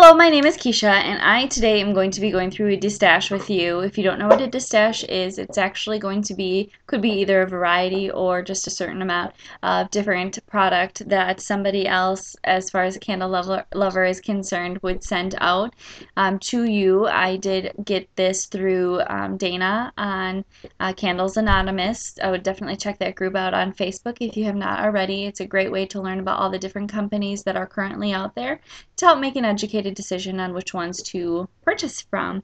Hello, my name is Keisha, and I today am going to be going through a destash with you. If you don't know what a destash is, it's actually going to be, could be either a variety or just a certain amount of different product that somebody else, as far as a candle lover is concerned, would send out to you. I did get this through Dana on Candles Anonymous. I would definitely check that group out on Facebook if you have not already. It's a great way to learn about all the different companies that are currently out there to help make an educated decision on which ones to purchase from.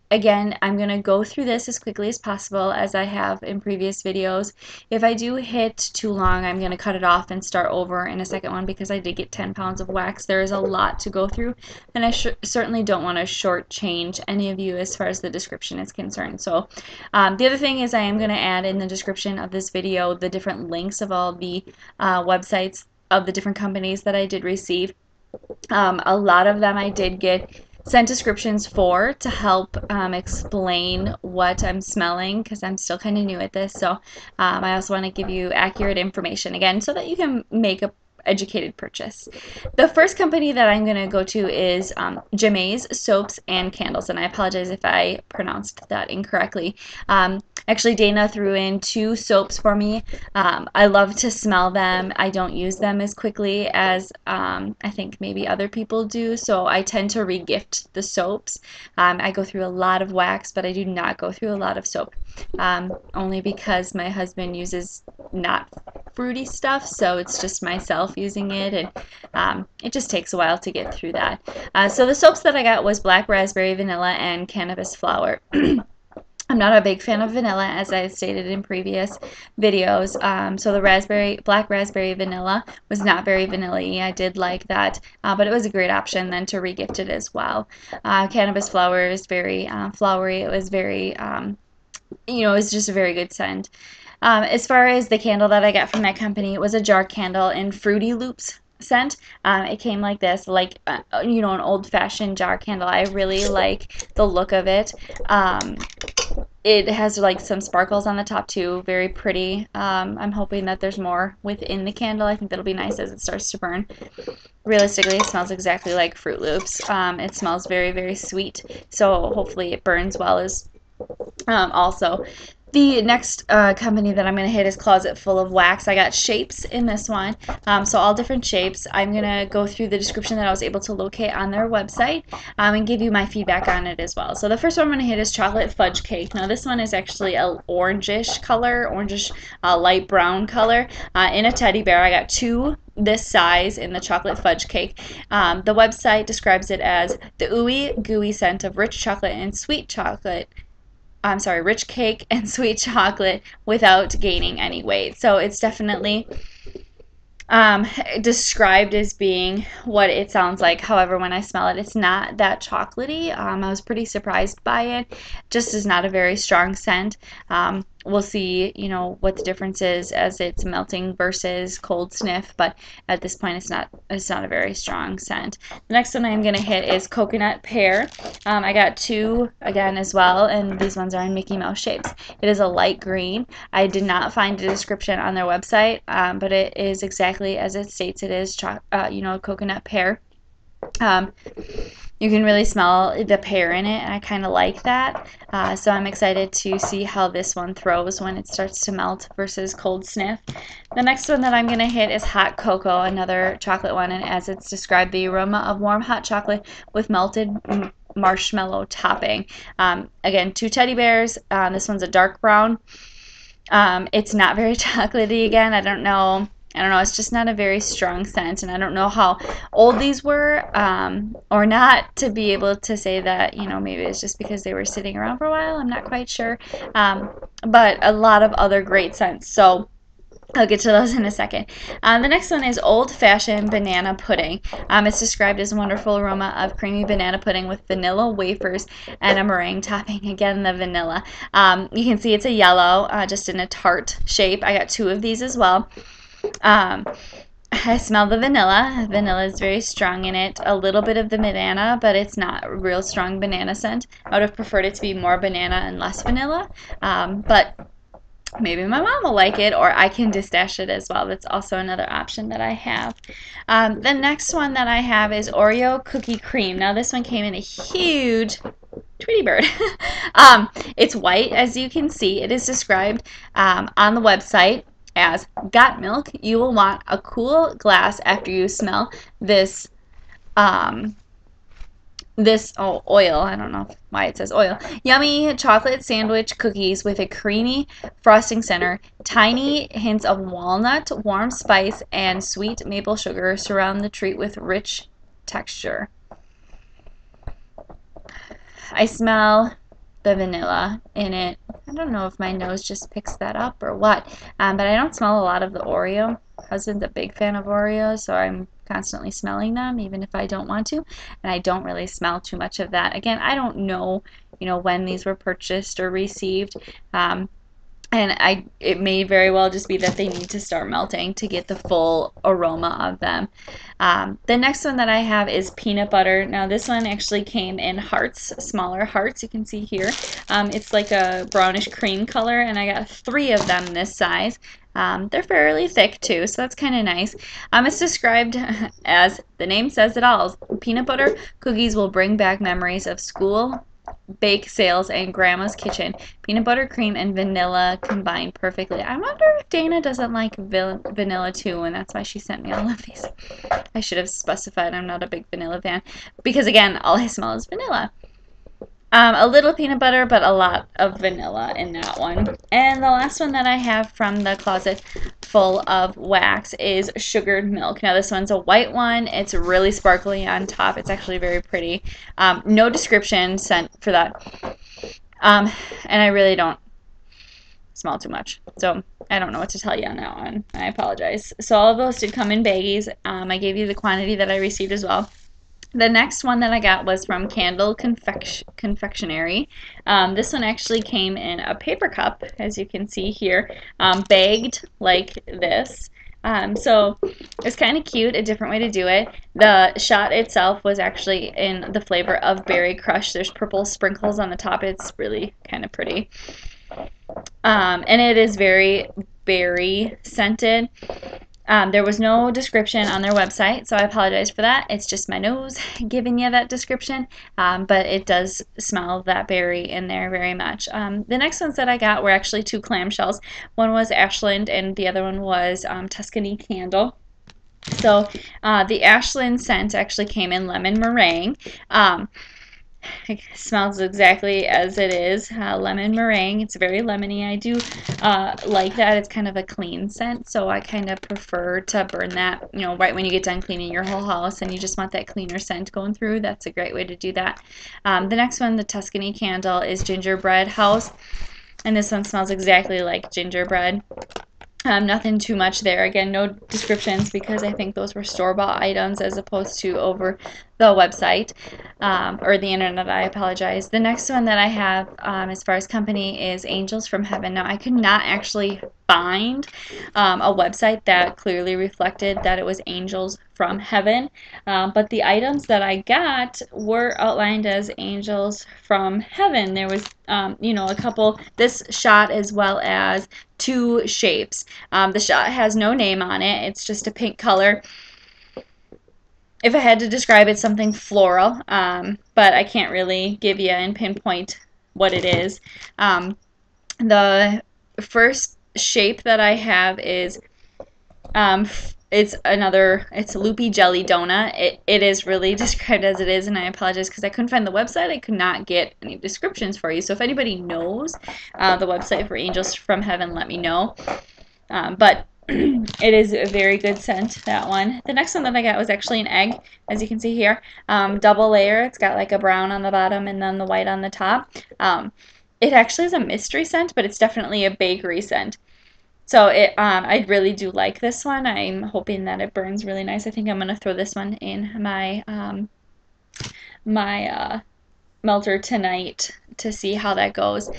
Again, I'm going to go through this as quickly as possible as I have in previous videos. If I do hit too long, I'm going to cut it off and start over in a second one because I did get 10 pounds of wax. There is a lot to go through, and I certainly don't want to shortchange any of you as far as the description is concerned. So the other thing is I am going to add in the description of this video the different links of all the websites of the different companies that I did receive. A lot of them I did get sent descriptions for to help explain what I'm smelling because I'm still kind of new at this. So I also want to give you accurate information again so that you can make a educated purchase. The first company that I'm going to go to is Jimmy's Soaps and Candles, and I apologize if I pronounced that incorrectly. Actually, Dana threw in 2 soaps for me. I love to smell them. I don't use them as quickly as I think maybe other people do, so I tend to re-gift the soaps. I go through a lot of wax, but I do not go through a lot of soap, only because my husband uses not fruity stuff, so it's just myself using it, and it just takes a while to get through that. So the soaps that I got was black raspberry, vanilla, and cannabis flower. I'm not a big fan of vanilla, as I stated in previous videos, so the black raspberry vanilla was not very vanilla-y. I did like that, but it was a great option then to re-gift it as well. Cannabis flower is very flowery. It was very, you know, it was just a very good scent. As far as the candle that I got from that company, it was a jar candle in Fruity Loops scent. It came like this, like you know, an old-fashioned jar candle. I really like the look of it. It has like some sparkles on the top too, very pretty. I'm hoping that there's more within the candle. I think that'll be nice as it starts to burn. Realistically, it smells exactly like Fruit Loops. It smells very, very sweet, so hopefully it burns well as also. The next company that I'm going to hit is Closet Full of Wax. I got shapes in this one, so all different shapes. I'm going to go through the description that I was able to locate on their website and give you my feedback on it as well. So the first one I'm going to hit is Chocolate Fudge Cake. Now this one is actually an orangish color, orangish light brown color in a teddy bear. I got 2 this size in the chocolate fudge cake. The website describes it as the ooey gooey scent of rich chocolate and sweet chocolate. I'm sorry, rich cake and sweet chocolate without gaining any weight. So it's definitely described as being what it sounds like. However, when I smell it, it's not that chocolatey. I was pretty surprised by it. Just is not a very strong scent. We'll see, you know, what the difference is as it's melting versus cold sniff, but at this point it's not a very strong scent. The next one I'm going to hit is Coconut Pear. I got 2 again as well, and these ones are in Mickey Mouse shapes. It is a light green. I did not find a description on their website, but it is exactly as it states it is, you know, coconut pear. You can really smell the pear in it, and I kind of like that. So I'm excited to see how this one throws when it starts to melt versus cold sniff. The next one that I'm going to hit is Hot Cocoa, another chocolate one, and as it's described, the aroma of warm hot chocolate with melted marshmallow topping. Again, 2 teddy bears. This one's a dark brown. It's not very chocolatey again. I don't know, it's just not a very strong scent, and I don't know how old these were or not to be able to say that, you know, maybe it's just because they were sitting around for a while. I'm not quite sure, but a lot of other great scents, so I'll get to those in a second. The next one is Old Fashioned Banana Pudding. It's described as a wonderful aroma of creamy banana pudding with vanilla wafers and a meringue topping. Again, the vanilla. You can see it's a yellow, just in a tart shape. I got 2 of these as well. I smell the vanilla. Vanilla is very strong in it. A little bit of the banana, but it's not a real strong banana scent. I would have preferred it to be more banana and less vanilla, but maybe my mom will like it, or I can destash it as well. That's also another option that I have. The next one that I have is Oreo Cookie Cream. Now this one came in a huge Tweety bird. It's white, as you can see. It is described on the website as, got milk? You will want a cool glass after you smell this oil. I don't know why it says oil. Yummy chocolate sandwich cookies with a creamy frosting center. Tiny hints of walnut, warm spice, and sweet maple sugar surround the treat with rich texture. I smell the vanilla in it. I don't know if my nose just picks that up or what, but I don't smell a lot of the Oreo. My husband's a big fan of Oreos, so I'm constantly smelling them, even if I don't want to, and I don't really smell too much of that. Again, I don't know, when these were purchased or received. And it may very well just be that they need to start melting to get the full aroma of them. The next one that I have is peanut butter. Now this one actually came in hearts, smaller hearts, you can see here. It's like a brownish cream color, and I got 3 of them this size. They're fairly thick too, so that's kind of nice. It's described as, the name says it all, peanut butter cookies will bring back memories of school, bake sales, and grandma's kitchen. Peanut butter cream and vanilla combine perfectly. I wonder if Dana doesn't like vanilla too, and that's why she sent me all of these. I should have specified I'm not a big vanilla fan, because again, all I smell is vanilla. A little peanut butter, but a lot of vanilla in that one. And the last one that I have from the closet full of wax is sugared milk. Now this one's a white one. It's really sparkly on top. It's actually very pretty. No description sent for that. And I really don't smell too much, so I don't know what to tell you on that one. I apologize. So all of those did come in baggies. I gave you the quantity that I received as well. The next one that I got was from Candle Confectionery. This one actually came in a paper cup, as you can see here, bagged like this. So it's kind of cute, a different way to do it. The shot itself was actually in the flavor of Berry Crush. There's purple sprinkles on the top. It's really kind of pretty. And it is very berry scented. There was no description on their website, so I apologize for that. It's just my nose giving you that description, but it does smell that berry in there very much. The next ones that I got were actually 2 clamshells. One was Ashland and the other one was Tuscany Candle. So the Ashland scent actually came in lemon meringue. It smells exactly as it is, lemon meringue. It's very lemony. I do like that. It's kind of a clean scent, so I kind of prefer to burn that, right when you get done cleaning your whole house and you just want that cleaner scent going through. That's a great way to do that. The next one, the Tuscany Candle, is Gingerbread House, and this one smells exactly like gingerbread. Nothing too much there. Again, no descriptions, because I think those were store-bought items as opposed to over the website or the internet. I apologize. The next one that I have as far as company is Angels from Heaven. Now, I could not actually find a website that clearly reflected that it was Angels from Heaven, but the items that I got were outlined as Angels from Heaven. There was, a couple, this shot as well as 2 shapes. The shot has no name on it. It's just a pink color. If I had to describe it, something floral, but I can't really give you and pinpoint what it is. The first shape that I have is it's loopy jelly donut. It is really described as it is, and I apologize because I couldn't find the website. I could not get any descriptions for you. So if anybody knows the website for Angels from Heaven, let me know. But it is a very good scent, that one. The next one that I got was actually an egg, as you can see here. Double layer. It's got like a brown on the bottom and then the white on the top. It actually is a mystery scent, but it's definitely a bakery scent. So I really do like this one. I'm hoping that it burns really nice. I think I'm going to throw this one in my melter tonight to see how that goes.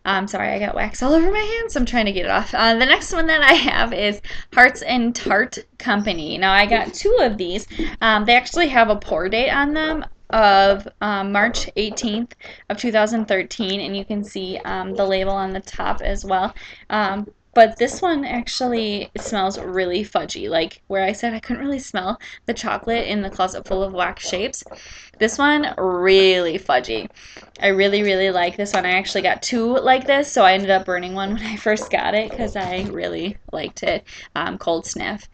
Sorry, I got wax all over my hands, so I'm trying to get it off. The next one that I have is Hearts and Tart Company. Now, I got 2 of these. They actually have a pour date on them of March 18th of 2013, and you can see the label on the top as well. but this one actually smells really fudgy. Like where I said I couldn't really smell the chocolate in the Closet Full of Wax Shapes, this one really fudgy. I really, really like this one. I actually got two like this, so I ended up burning one when I first got it because I really liked it. Cold sniff.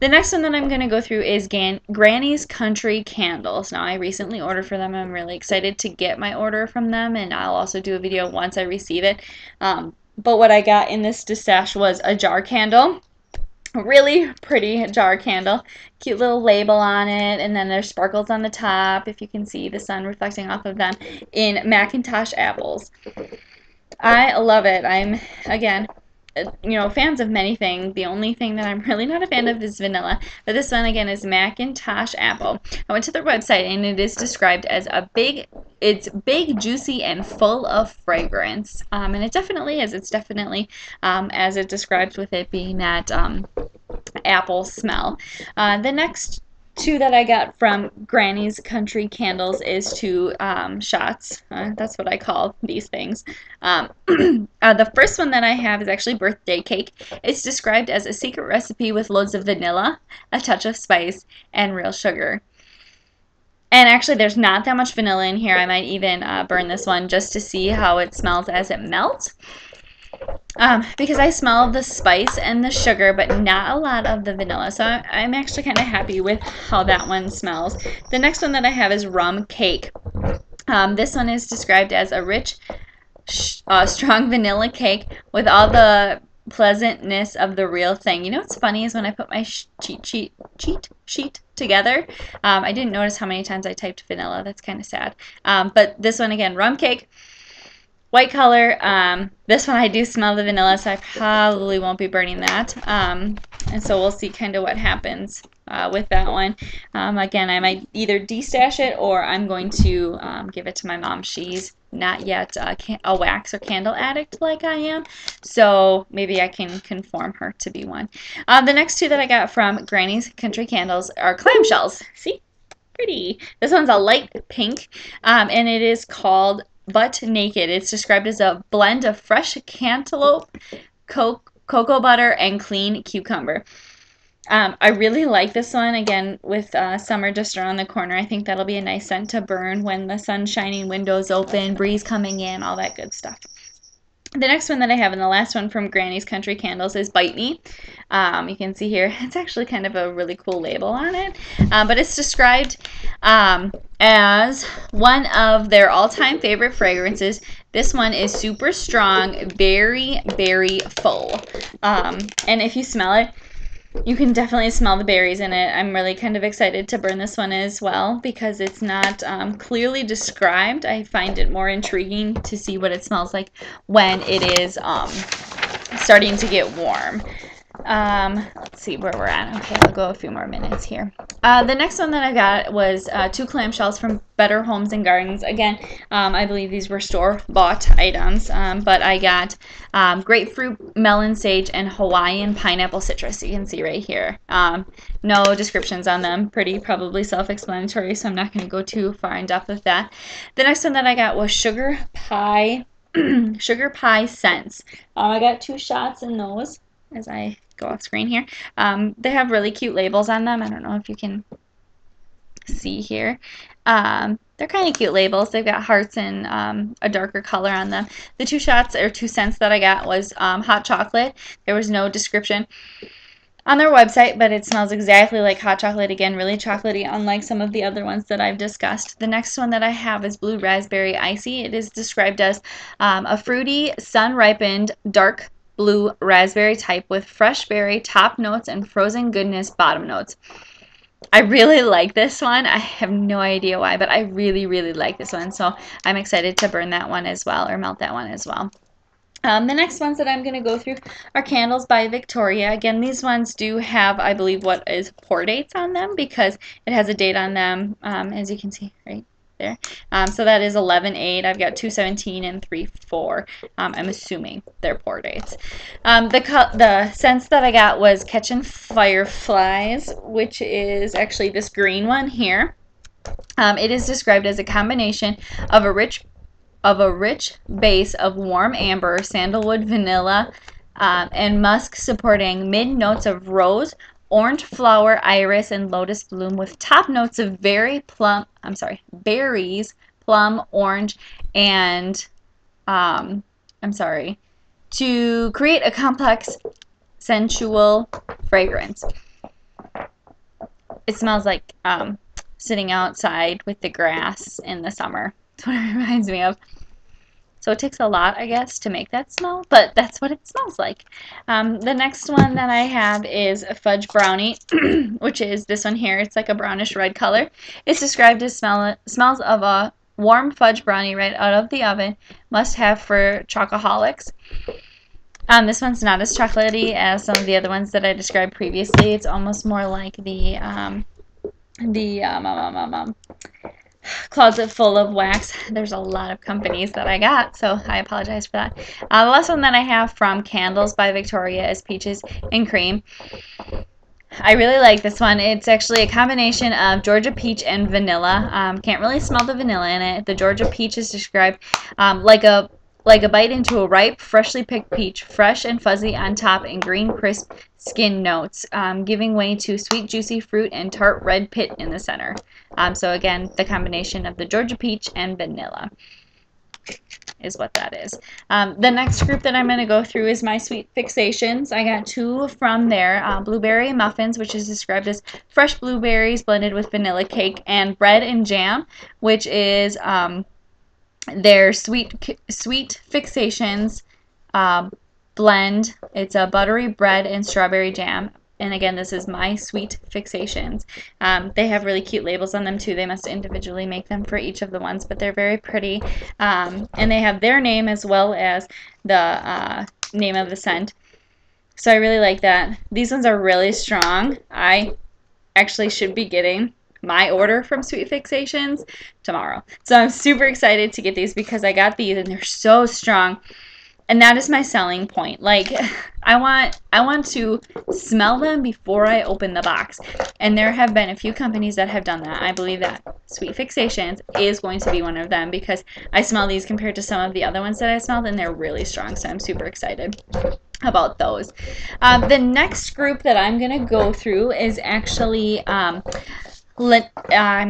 The next one that I'm going to go through is Granny's Country Candles. Now, I recently ordered for them. I'm really excited to get my order from them, and I'll also do a video once I receive it. But what I got in this Destash was a jar candle. Really pretty jar candle. Cute little label on it, and then there's sparkles on the top, if you can see the sun reflecting off of them, in Macintosh apples. I love it. I'm, again, fans of many things. The only thing that I'm really not a fan of is vanilla. But this one, again, is Macintosh apple. I went to their website, and it is described as it's big, juicy, and full of fragrance. And it definitely is. It's definitely, as it describes with it being that apple smell. The next two that I got from Granny's Country Candles is two shots. That's what I call these things. The first one that I have is actually birthday cake. It's described as a secret recipe with loads of vanilla, a touch of spice, and real sugar. And actually, there's not that much vanilla in here. I might even burn this one just to see how it smells as it melts. Because I smell the spice and the sugar, but not a lot of the vanilla. So I'm actually kind of happy with how that one smells. The next one that I have is rum cake. This one is described as a rich, strong vanilla cake with all the pleasantness of the real thing. You know what's funny is when I put my cheat sheet together, I didn't notice how many times I typed vanilla. That's kind of sad. But this one again, rum cake. White color. This one I do smell the vanilla, so I probably won't be burning that. And so we'll see kind of what happens with that one. Again, I might either destash it or I'm going to give it to my mom. She's not yet a wax or candle addict like I am, so maybe I can conform her to be one. The next two that I got from Granny's Country Candles are clamshells. See? Pretty. This one's a light pink, and it is called Butt Naked. It's described as a blend of fresh cantaloupe, cocoa butter, and clean cucumber. I really like this one. Again, with summer just around the corner, I think that'll be a nice scent to burn when the sun's shining, windows open, breeze coming in, all that good stuff. The next one that I have, and the last one from Granny's Country Candles, is Bite Me. You can see here, it's actually kind of a really cool label on it, but it's described as one of their all-time favorite fragrances. This one is super strong, very, very full, and if you smell it, you can definitely smell the berries in it. I'm really kind of excited to burn this one as well because it's not clearly described. I find it more intriguing to see what it smells like when it is starting to get warm. Let's see where we're at. Okay, I'll go a few more minutes here. The next one that I got was two clamshells from Better Homes and Gardens. Again, I believe these were store-bought items, but I got grapefruit, melon sage, and Hawaiian pineapple citrus. You can see right here. No descriptions on them. Pretty probably self-explanatory, so I'm not going to go too far in depth with that. The next one that I got was sugar pie scents. I got two shots in those as I go off screen here. They have really cute labels on them. I don't know if you can see here. They're kind of cute labels. They've got hearts and a darker color on them. The two shots or two scents that I got was hot chocolate. There was no description on their website, but it smells exactly like hot chocolate. Again, really chocolatey, unlike some of the other ones that I've discussed. The next one that I have is Blue Raspberry Icy. It is described as a fruity, sun-ripened, dark blue raspberry type with fresh berry top notes and frozen goodness bottom notes. I really like this one. I have no idea why, but I really, really like this one. So I'm excited to burn that one as well, or melt that one as well. The next ones that I'm going to go through are Candles by Victoria. Again, these ones do have, I believe, what is pour dates on them because it has a date on them, as you can see right there. So that is 11/8. I've got 2/17 and 3/4. I'm assuming they're pour dates. The scents that I got was Catchin' Fireflies, which is actually this green one here. It is described as a combination of a rich base of warm amber, sandalwood, vanilla, and musk supporting mid notes of rose, orange flower, iris, and lotus bloom with top notes of berries, plum, orange, and to create a complex, sensual fragrance. It smells like sitting outside with the grass in the summer. That's what it reminds me of. So it takes a lot, I guess, to make that smell, but that's what it smells like. The next one that I have is a fudge brownie, which is this one here. It's like a brownish red color. It's described as smells of a warm fudge brownie right out of the oven. Must have for chocoholics. This one's not as chocolatey as some of the other ones that I described previously. It's almost more like the closet full of wax. There's a lot of companies that I got, so I apologize for that. The last one that I have from Candles by Victoria is Peaches and Cream. I really like this one. It's actually a combination of Georgia peach and vanilla. Can't really smell the vanilla in it. The Georgia peach is described like a bite into a ripe, freshly picked peach, fresh and fuzzy on top and green crisp skin notes, giving way to sweet juicy fruit and tart red pit in the center. So again, the combination of the Georgia peach and vanilla is what that is. The next group that I'm going to go through is my sweet fixations. I got two from there. Blueberry muffins, which is described as fresh blueberries blended with vanilla cake, and bread and jam, which is their sweet fixations blend. It's a buttery bread and strawberry jam. And again, this is my sweet fixations. They have really cute labels on them too. They must individually make them for each of the ones, but they're very pretty. And they have their name as well as the name of the scent. So I really like that. These ones are really strong. I actually should be getting my order from Sweet Fixations tomorrow. So I'm super excited to get these because I got these and they're so strong. And that is my selling point. Like, I want to smell them before I open the box. And there have been a few companies that have done that. I believe that Sweet Fixations is going to be one of them because I smell these compared to some of the other ones that I smelled, and they're really strong. So I'm super excited about those. The next group that I'm going to go through is actually I'm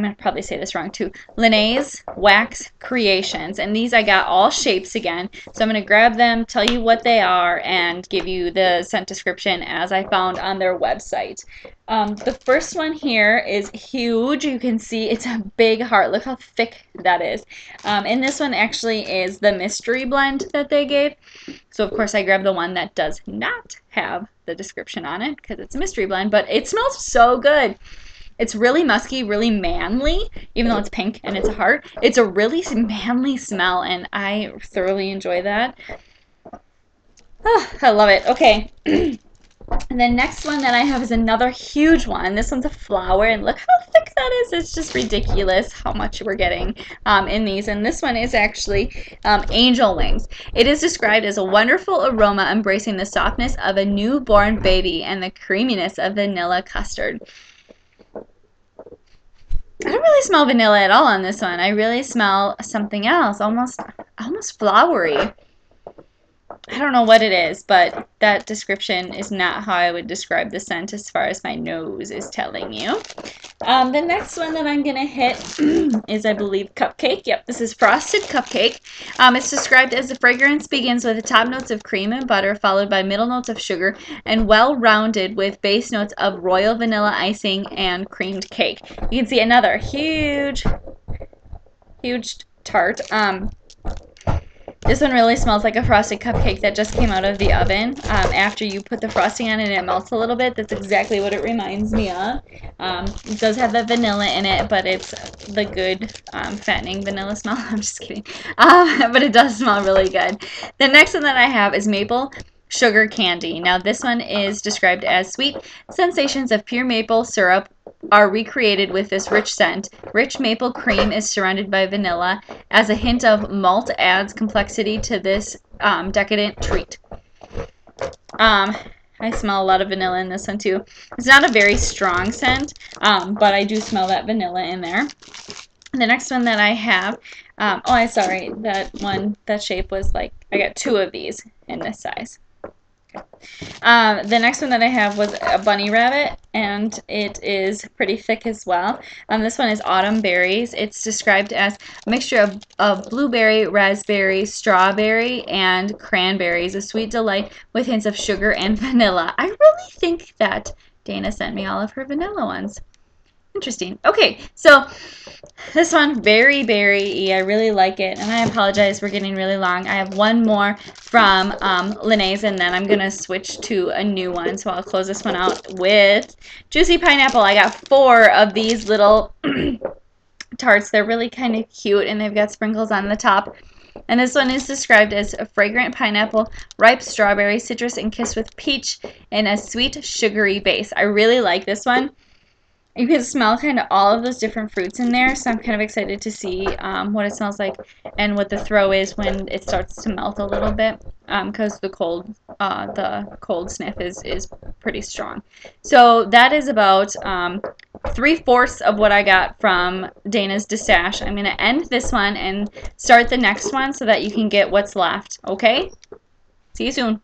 going to probably say this wrong too. Linnaeus Wax Creations. And these I got all shapes again. So I'm going to grab them, tell you what they are, and give you the scent description as I found on their website. The first one here is huge. You can see it's a big heart. Look how thick that is. And this one actually is the mystery blend that they gave. So of course I grabbed the one that does not have the description on it because it's a mystery blend, but it smells so good. It's really musky, really manly, even though it's pink and it's a heart. It's a really manly smell, and I thoroughly enjoy that. Oh, I love it. Okay. And the next one that I have is another huge one. This one's a flower, and look how thick that is. It's just ridiculous how much we're getting in these. And this one is actually angel wings. It is described as a wonderful aroma embracing the softness of a newborn baby and the creaminess of vanilla custard. I don't really smell vanilla at all on this one. I really smell something else, almost flowery. I don't know what it is, but that description is not how I would describe the scent as far as my nose is telling you. The next one that I'm going to hit is, I believe, Cupcake. Yep, this is Frosted Cupcake. It's described as the fragrance begins with the top notes of cream and butter, followed by middle notes of sugar, and well-rounded with base notes of royal vanilla icing and creamed cake. You can see another huge tart. This one really smells like a frosted cupcake that just came out of the oven. After you put the frosting on and it melts a little bit, that's exactly what it reminds me of. It does have the vanilla in it, but it's the good fattening vanilla smell. I'm just kidding. But it does smell really good. The next one that I have is Maple Sugar Candy. Now this one is described as sweet sensations of pure maple syrup are recreated with this rich scent. Rich maple cream is surrounded by vanilla. As a hint of malt adds complexity to this decadent treat. I smell a lot of vanilla in this one too. It's not a very strong scent, but I do smell that vanilla in there. The next one that I have, that shape was like, I got two of these in this size. The next one that I have was a bunny rabbit, and it is pretty thick as well. This one is autumn berries. It's described as a mixture of blueberry, raspberry, strawberry, and cranberries, a sweet delight with hints of sugar and vanilla. I really think that Dana sent me all of her vanilla ones. Interesting. Okay, so this one, very berry-y. I really like it, and I apologize for getting really long. I have one more from Linnaeus, and then I'm going to switch to a new one. So I'll close this one out with Juicy Pineapple. I got 4 of these little tarts. They're really kind of cute, and they've got sprinkles on the top. And this one is described as a fragrant pineapple, ripe strawberry, citrus, and kissed with peach, and a sweet, sugary base. I really like this one. You can smell kind of all of those different fruits in there, so I'm kind of excited to see what it smells like and what the throw is when it starts to melt a little bit, because the cold sniff is pretty strong. So that is about 3/4 of what I got from Dana's Destash. I'm going to end this one and start the next one so that you can get what's left. Okay? See you soon.